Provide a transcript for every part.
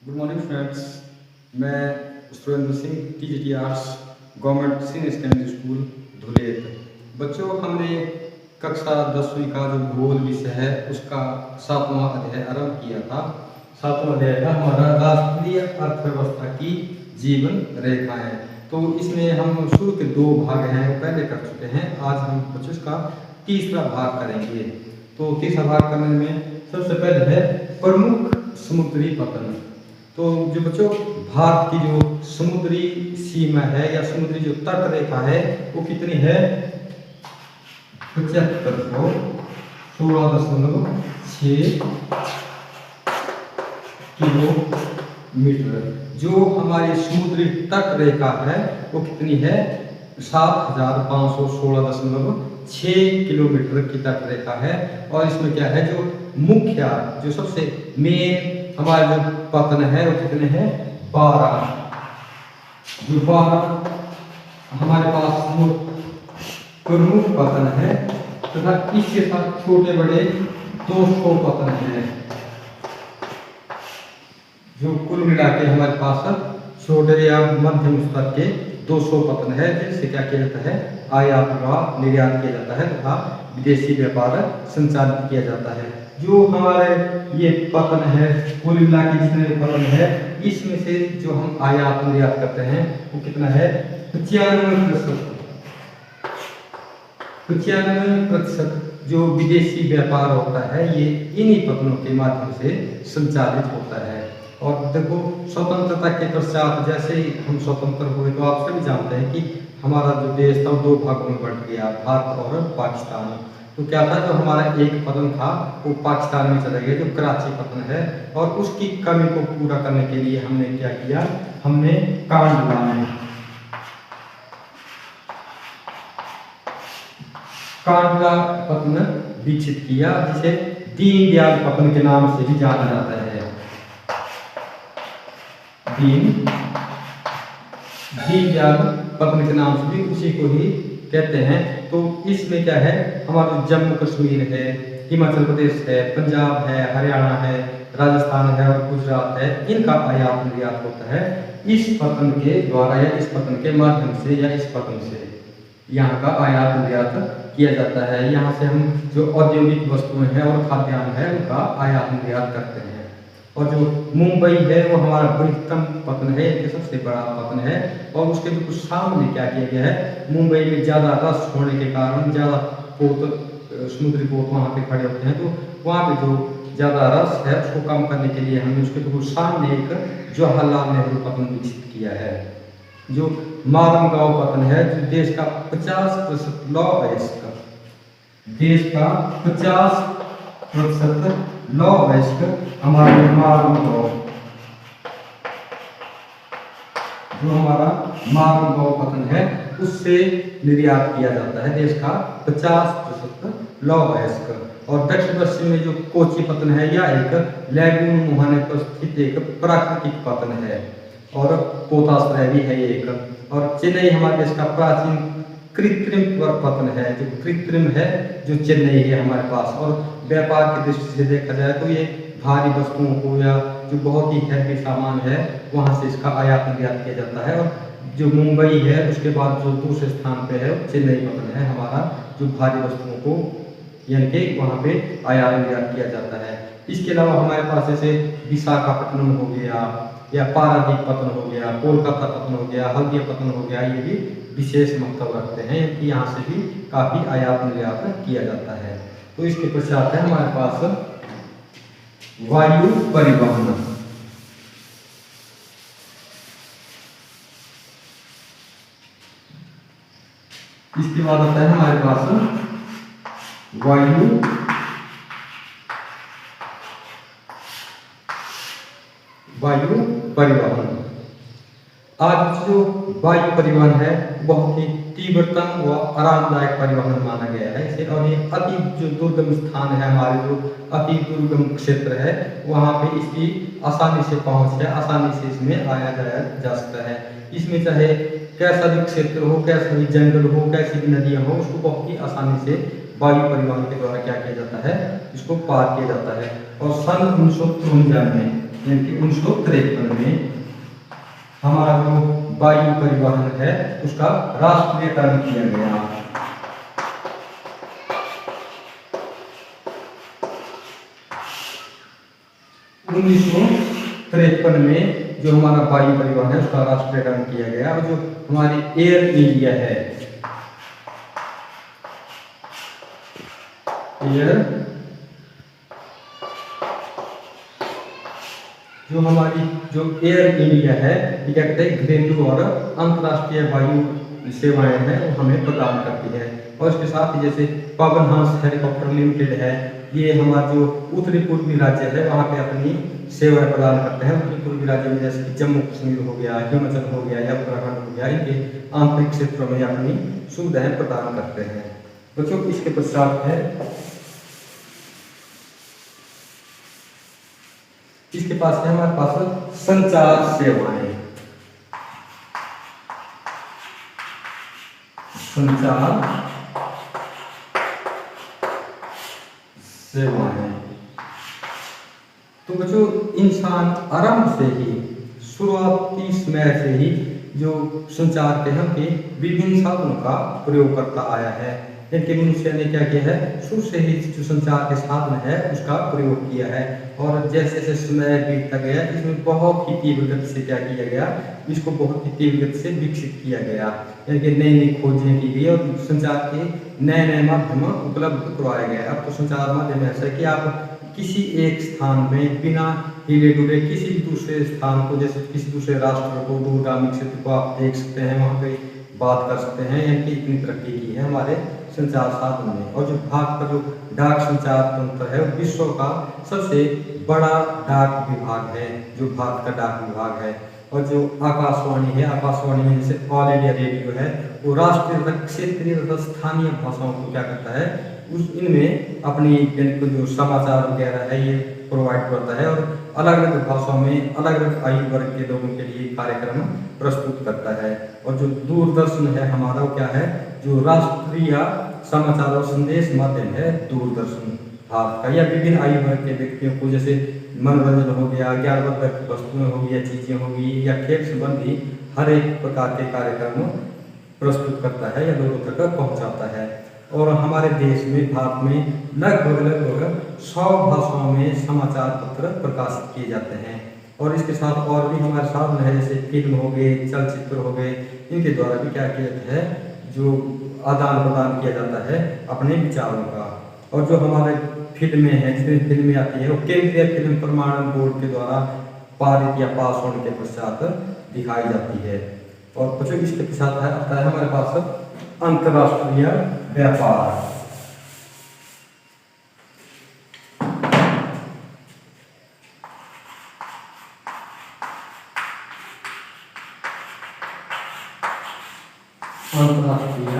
Good morning friends. मैं Surendra Singh TGT arts government senior secondary school Dhuler. बच्चों, हमने कक्षा 10वीं का जो भूगोल विषय है उसका 7वां अध्याय आरंभ किया था। 7वां अध्याय था हमारा राष्ट्रीय अर्थव्यवस्था की जीवन रेखाएं। तो इसमें हम शुरू के 2 भाग हैं वो पहले कर चुके हैं। आज हम बच्चों इसका तीसरा भाग करेंगे। तो तीसरा भाग करने में सबसे पहले है प्रमुख समुद्री पतन। तो जो बच्चों, भारत की जो समुद्री सीमा है या समुद्री जो तट रेखा है वो कितनी है? 7516.6 किलोमीटर। जो हमारी समुद्री तट रेखा है वो कितनी है? 7516.6 किलोमीटर की तट रेखा है। और इसमें क्या है, जो मुख्य जो सबसे मेन हमारे जो पतन है वो कितने हैं? 12। जो 12 हमारे पास प्रमुख पतन है तथा इसके साथ छोटे बड़े 200 पतन हैं। जो कुल मिला के हमारे पास छोटे या मध्यम स्तर के 200 पतन है, जिनसे क्या किया जाता है? आयात व निर्यात किया जाता है तथा विदेशी व्यापार संचालित किया जाता है। जो हमारे ये पतन है, कुल मिला के जितने पतन है, इसमें से जो हम आयात निर्यात करते हैं वो कितना है? 95%। 95% जो विदेशी व्यापार होता है ये इन्हीं पतनों के माध्यम से संचालित होता है। और देखो, स्वतंत्रता के पश्चात जैसे ही हम स्वतंत्र हुए तो आप सभी जानते हैं कि हमारा जो देश था वो 2 भागों में बंट गया, भारत और पाकिस्तान। तो क्या था, जो हमारा एक पतन था वो पाकिस्तान में चला गया, जो कराची पतन है। और उसकी कमी को पूरा करने के लिए हमने क्या किया? हमने कांडला पतन विकसित किया, जिसे दीनदयाल पतन के नाम से भी जाना जाता है। दीनदयाल पतन के नाम से भी उसी को ही कहते हैं। तो इसमें क्या है, हमारा जम्मू कश्मीर है, हिमाचल प्रदेश है, पंजाब है, हरियाणा है, राजस्थान है और गुजरात है, इनका आयात निर्यात होता है इस पतन के द्वारा या इस पतन के माध्यम से या इस पतन से यहाँ का आयात निर्यात किया जाता है। यहाँ से हम जो औद्योगिक वस्तुएं हैं और खाद्यान्न है उनका आयात निर्यात करते हैं। और जो मुंबई है वो हमारा बृहत्तम पतन है, ये सबसे बड़ा पतन है। और उसके बिल्कुल सामने क्या किया गया है? मुंबई में ज़्यादा रस होने के कारण ज़्यादा पोत समुद्री पोत वहाँ पे खड़े होते हैं, तो वहाँ पे जो ज़्यादा रस है उसको कम करने के लिए हमने उसके बिल्कुल सामने एक जवाहरलाल नेहरू पतन विकसित किया है। जो मारंगांव पतन है, जो देश का 50% लौ अयस्क, देश का 50% लौ अयस्क हमारे मारंगांव, जो हमारा मारंगांव पतन है उससे निर्यात किया जाता है देश का 50% लौ अयस्क। और दक्षिण पश्चिम में जो कोची पतन है या एक लैगून मुहाने पर स्थित एक प्राकृतिक पतन है और पोताश्रय भी है एक। और चेन्नई हमारे देश का प्राचीन कृत्रिम पतन है, जो कृत्रिम है, जो चेन्नई है हमारे पास। और व्यापार की दृष्टि से देखा जाए तो ये भारी वस्तुओं को या जो बहुत ही हैवी सामान है वहाँ से इसका आयात निर्यात किया जाता है। और जो मुंबई है उसके बाद जो दूसरे स्थान पे है चेन्नई पतन है हमारा, जो भारी वस्तुओं को यानी कि वहाँ पे आयात निर्यात किया जाता है। इसके अलावा हमारे पास जैसे विशाखापट्टनम हो गया या पारादीप पतन हो गया, कोलकाता पतन हो गया, हल्दिया पतन हो गया, ये भी विशेष महत्व रखते हैं कि यहाँ से भी काफ़ी आयात निर्यात किया जाता है। तो इसके पश्चात है हमारे पास वायु परिवहन। इसके बाद आता है हमारे पास वायु परिवहन। आज जो वायु परिवहन है बहुत ही तीव्रतम व आरामदायक परिवहन माना गया है इसे। और ये अति जो दुर्गम स्थान है, हमारे जो अति दुर्गम क्षेत्र है, वहाँ पे इसकी आसानी से पहुँच है, आसानी से इसमें आया जाया जा सकता है। इसमें चाहे कैसा भी क्षेत्र हो, कैसा भी जंगल हो, कैसी भी नदियाँ हो, उसको बहुत ही आसानी से वायु परिवहन के द्वारा क्या किया जाता है, इसको पार किया जाता है। और सन 1953 में यानी कि 1953 में हमारा जो वायु परिवहन है उसका राष्ट्रीयकरण किया गया। 1953 में जो हमारा वायु परिवहन है उसका राष्ट्रीयकरण किया गया। और जो हमारी एयर इंडिया है, जो हमारी जो एयर इंडिया है ये क्या कहते हैं, घरेलू और अंतर्राष्ट्रीय वायु सेवाएं हैं वो हमें प्रदान करती है। और इसके साथ ही जैसे पवन हंस हेलीकॉप्टर लिमिटेड है, ये हमारा जो उत्तरी पूर्वी राज्य है वहाँ पे अपनी सेवाएं प्रदान करते हैं। उत्तरी पूर्वी राज्य में जैसे कि जम्मू कश्मीर हो गया, हिमाचल हो गया या उत्तराखंड हो गया, इनके आंतरिक क्षेत्रों में अपनी सुविधाएं प्रदान करते हैं। बच्चों इसके पश्चात है, इसके पास है हमारे पास संचार सेवाएं। संचार सेवाएं तो बच्चों इंसान आरंभ से ही, शुरुआती समय से ही जो संचार के हम के विभिन्न साधनों का प्रयोग करता आया है। इनके मनुष्य ने क्या किया है, शुरू से ही जो संचार के साधन है उसका प्रयोग किया है। और जैसे जैसे समय बीतता गया इसमें बहुत ही तीव्र गति से क्या किया गया, इसको बहुत ही तीव्र गति से विकसित किया गया। यानी कि नई नई खोजें की गई और संचार के नए नए माध्यम उपलब्ध करवाए गए। अब तो संचार माध्यम ऐसा है कि आप किसी एक स्थान में बिना हिले डुले किसी भी दूसरे स्थान को, जैसे किसी दूसरे राष्ट्र को, दूरगामी क्षेत्र को आप देख सकते हैं, वहाँ पे बात कर सकते हैं। यानी कि इतनी तरक्की की है हमारे संचार साधन में। और जो भारत का जो डाक संचार तंत्र है वो विश्व का सबसे बड़ा डाक विभाग है, जो भारत का डाक विभाग है। और जो आकाशवाणी है, आकाशवाणी में जैसे ऑल इंडिया रेडियो है वो राष्ट्रीय तथा क्षेत्रीय तथा स्थानीय भाषाओं को क्या करता है, उस इनमें अपनी जो समाचार वगैरह है ये प्रोवाइड करता है। और अलग अलग भाषाओं में अलग अलग आयु वर्ग के लोगों के लिए कार्यक्रम प्रस्तुत करता है। और जो दूरदर्शन है हमारा वो क्या है, जो राष्ट्रीय समाचार और संदेश माध्यम है दूरदर्शन भारत का, या विभिन्न आयु वर्ग के व्यक्तियों को जैसे मनोरंजन हो गया, ज्ञानवर्धक वस्तुएं होगी या चीजें होगी या खेल संबंधी हर एक प्रकार के कार्यक्रम प्रस्तुत करता है या लोगों तक पहुंचाता है। और हमारे देश में, भारत में लगभग 100 भाषाओं में समाचार पत्र प्रकाशित किए जाते हैं। और इसके साथ और भी हमारे साधन है जैसे फिल्म हो गए, चलचित्र हो गए, इनके द्वारा भी क्या किया जाता है, जो आदान प्रदान किया जाता है अपने विचारों का। और जो हमारे फिल्में हैं, जितनी फिल्में आती है वो केंद्रीय फिल्म प्रमाणन बोर्ड के द्वारा पारित या पास होने के पश्चात दिखाई जाती है। और कुछ इसके पश्चात आता है हमारे पास अंतर्राष्ट्रीय व्यापार। अंतर्राष्ट्रीय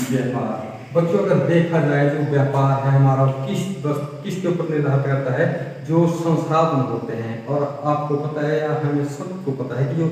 व्यापार बच्चों अगर देखा जाए जो व्यापार है हमारा किसके ऊपर निर्भर करता है, जो संसाधन होते हैं। और आपको पता है या हमें सबको पता है कि जो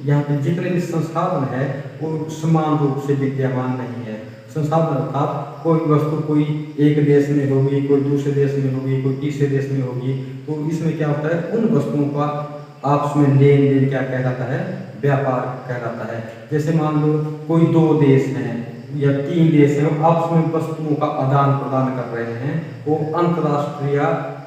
यहाँ पे जितने भी संसाधन है वो समान रूप से विद्यमान नहीं है। संसाधन अर्थात कोई वस्तु कोई एक देश में होगी, कोई दूसरे देश में होगी, कोई तीसरे देश में होगी, तो इसमें क्या होता है, उन वस्तुओं का आपस में लेन देन क्या कहलाता है, व्यापार कहलाता है। जैसे मान लो कोई 2 देश हैं या 3 देश हैं, आपस में वस्तुओं का आदान प्रदान कर रहे हैं, वो अंतर्राष्ट्रीय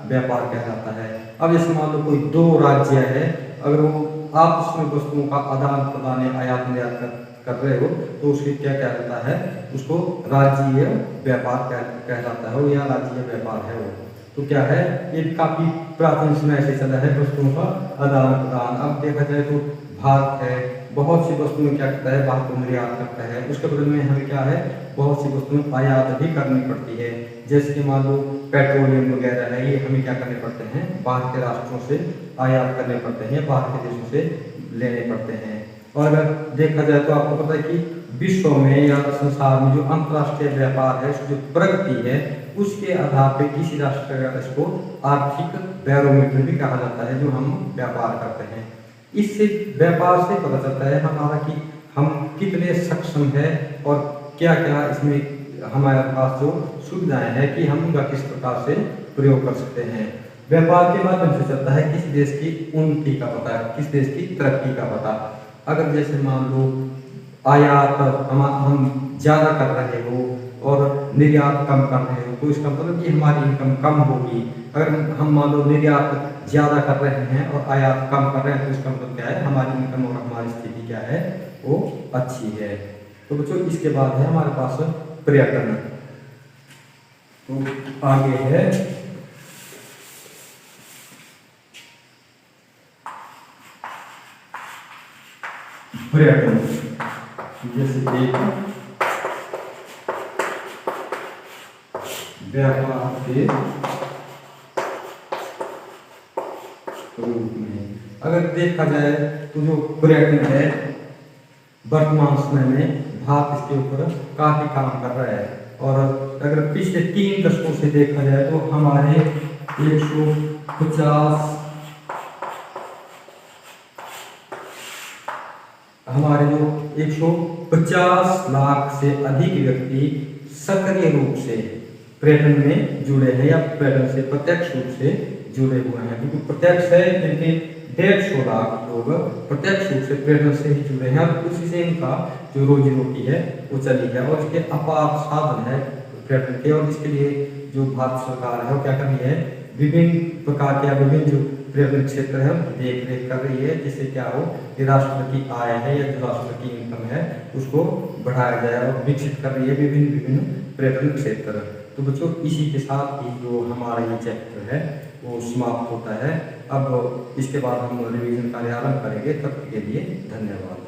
व्यापार कहलाता है। अब जैसे मान लो कोई 2 राज्य है, अगर वो आपस में वस्तुओं का आदान प्रदान आयात निर्यात कर रहे हो तो उसके क्या कहलाता है, उसको राज्यीय व्यापार कहलाता है या राज्यीय व्यापार है वो। तो क्या है, ये काफी प्राचीन समय से चला है वस्तुओं का आदान प्रदान। अब देखा जाए तो भारत है, बहुत सी वस्तुएं क्या करता है, बाहर को निर्यात करता है, उसके बदले में हमें क्या है, बहुत सी वस्तुएं आयात भी करनी पड़ती है। जैसे कि मान लो पेट्रोलियम वगैरह है, ये हमें क्या करने पड़ते हैं, बाहर के राष्ट्रों से आयात करने पड़ते हैं, बाहर के देशों से लेने पड़ते हैं। और अगर देखा जाए तो आपको पता है कि विश्व में या संसार में जो अंतर्राष्ट्रीय व्यापार है, जो प्रगति है, उसके आधार पर किसी राष्ट्र का इसको आर्थिक बैरोमीटर भी कहा जाता है, जो हम व्यापार करते हैं। इससे व्यापार से पता चलता है हमारा कि हम कितने सक्षम है और क्या क्या इसमें हमारे पास जो सुविधाएं हैं कि हम उनका किस प्रकार से प्रयोग कर सकते हैं। व्यापार के माध्यम से चलता है किसी देश की उन्नति का पता, किस देश की तरक्की का पता। अगर जैसे मान लो आयात हम ज़्यादा कर रहे हो और निर्यात कम कर रहे हो, तो इसका मतलब कि हमारी इनकम कम होगी। अगर हम मान लो निर्यात ज़्यादा कर रहे हैं और आयात कम कर रहे हैं, तो इसका मतलब क्या है, हमारी इनकम और हमारी स्थिति क्या है, वो अच्छी है। तो बच्चों इसके बाद है हमारे पास पर्यटन। तो आगे है पर्यटन। जैसे एक व्यापार के रूप में अगर देखा जाए तो जो पर्यटन है वर्तमान समय में भारत इसके ऊपर काफी काम कर रहा है। और अगर पिछले 3 दशकों से देखा जाए तो हमारे 150 हमारे जो 150 लाख से अधिक व्यक्ति सक्रिय रूप से पर्यटन में जुड़े हैं या पर्यटन से प्रत्यक्ष रूप से जुड़े हुए हैं। क्योंकि प्रत्यक्ष है जिनके 150 लाख लोग प्रत्यक्ष रूप से पर्यटन से ही जुड़े हैं और उसी से इनका जो रोजी रोटी है वो चली है और इसके अपार साधन है पर्यटन के। और इसके लिए जो भारत सरकार है वो क्या कर रही है, विभिन्न प्रकार के विभिन्न जो पर्यटन क्षेत्र है देख रेख कर रही है, जिससे क्या हो कि राष्ट्र की आय है या जो राष्ट्र की इनकम है उसको बढ़ाया जाए और विकसित कर रही है विभिन्न पर्यटन क्षेत्र। तो बच्चों इसी के साथ ही जो हमारा ये चैप्टर है वो समाप्त होता है। अब इसके बाद हम रिवीजन कार्य आरंभ करेंगे। तब के लिए धन्यवाद।